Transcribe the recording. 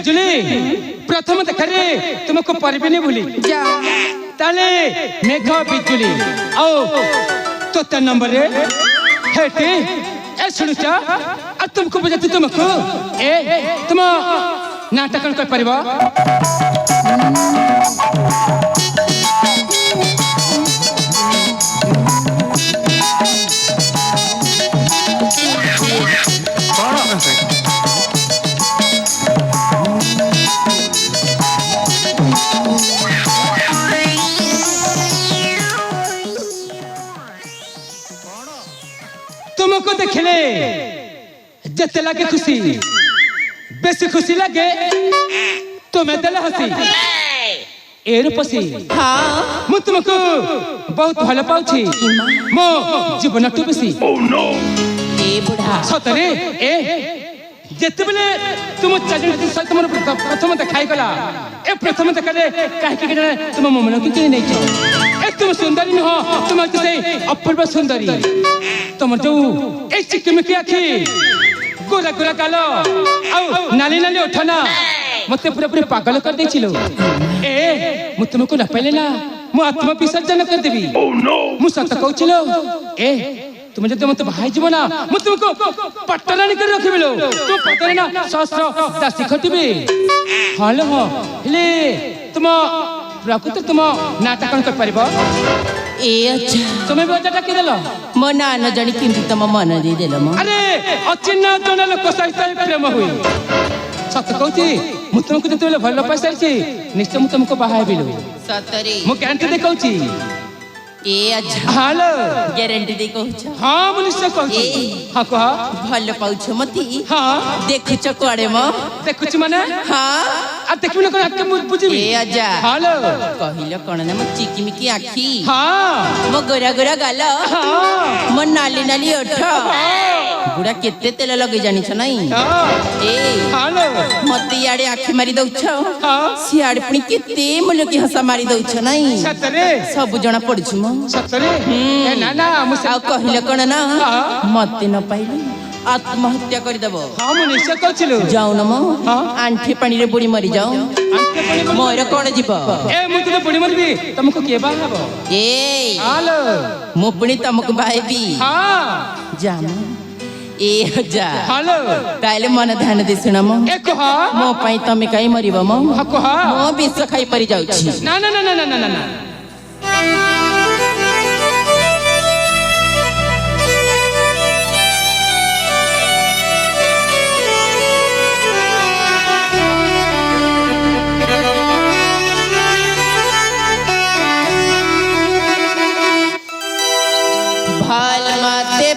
बिजुली प्रथम देखारे तुमको परिबेनी भूली जा ताले मेघ बिजुली आओ तो ता नंबर रे हेटे ए सुनुचा आ तुमको बजाती तुमको ए तुम नाटक कर परिबा तुमको देखले जते लगे खुशी बेसी खुशी लगे तुम्हें देले हसी एर पसी हाँ मु तुमको बहुत भल पाउछी मो जीवन टू बेसी ए बुढ़ा सतरे ए जते बेले तुम चाजन सहित मोर प्रथम देखाई गला ए प्रथम देखाले काहे कि तुम मन के नहीं छो ए तुम सुंदरी न हो तुम से अपूर्व सुंदरी तुम जो ए चिकमिकी आखी गोरा गोरा गालो आउ नाली नाली उठना मते पूरा पूरा पागल कर देछिलो ए मु तुमको न पाइले ना मु आत्म विसर्जन कर देबी मु सत कहछिलो ए तुम जब मत भाई जीव ना मु तुमको पट्टरानी कर रखिबिलो तुम पटरे ना सहस्र दासी खटिबे हालो हो ले तुम प्रकृति तुम नाटक कर परिबो ए अच्छा तुम्हें बजा डाकी देलो मो ना न जानी किंतु तम मन दे देलो मो अरे अचिन्ह जन लोक सहित प्रेम हुई सत कहती मु तुमको जते बेले भल पाई सारिछि निश्चय मु तुमको बाहा हेबिलो सतरे मु गारंटी दे कहूची ए अच्छा हालो गारंटी दे कहछ हां मु निश्चय कहूची हां कह भल पाउछ मती हां देखुछ कोड़े मो देखुची माने हाँ आ देखिबि न कोन आके मु बुझिबि ए आजा हालो कहिलो कोन ना मो चिकिमिकी आखी हां मो गोरा गोरा गाल हां मो नाली नाली ओठ बुढ़ा केते तेल लगे जानी छ नहीं ए हालो मते याडे आखी मारी दउछ हां सियाडे पुनी केते मुल्य की हंसा मारी दउछ नहीं सतरे सब जना पड़छु मो सतरे ए ना ना मु आ कहिलो कोन ना हाँ। मते न पाइली आत्महत्या कर देबो हां मु निश्चय कहছিলো जाऊ न मो हाँ। आंठी पानी रे बुड़ी मरी जाऊ आंटे पड़ी मोर कोन जीव ए मु तुके पड़ी मरबी तुमको के बा हबो ए हालो मु पुनी तुमको बाहेबी हां जाम ए जा हालो ताइले मन ध्यान दे सुन मो ए कह मो पई तमे काई मरिबो मो हां कह मो विष खाई मरी जाउछि ना ना ना ना ना ना ना भाल माते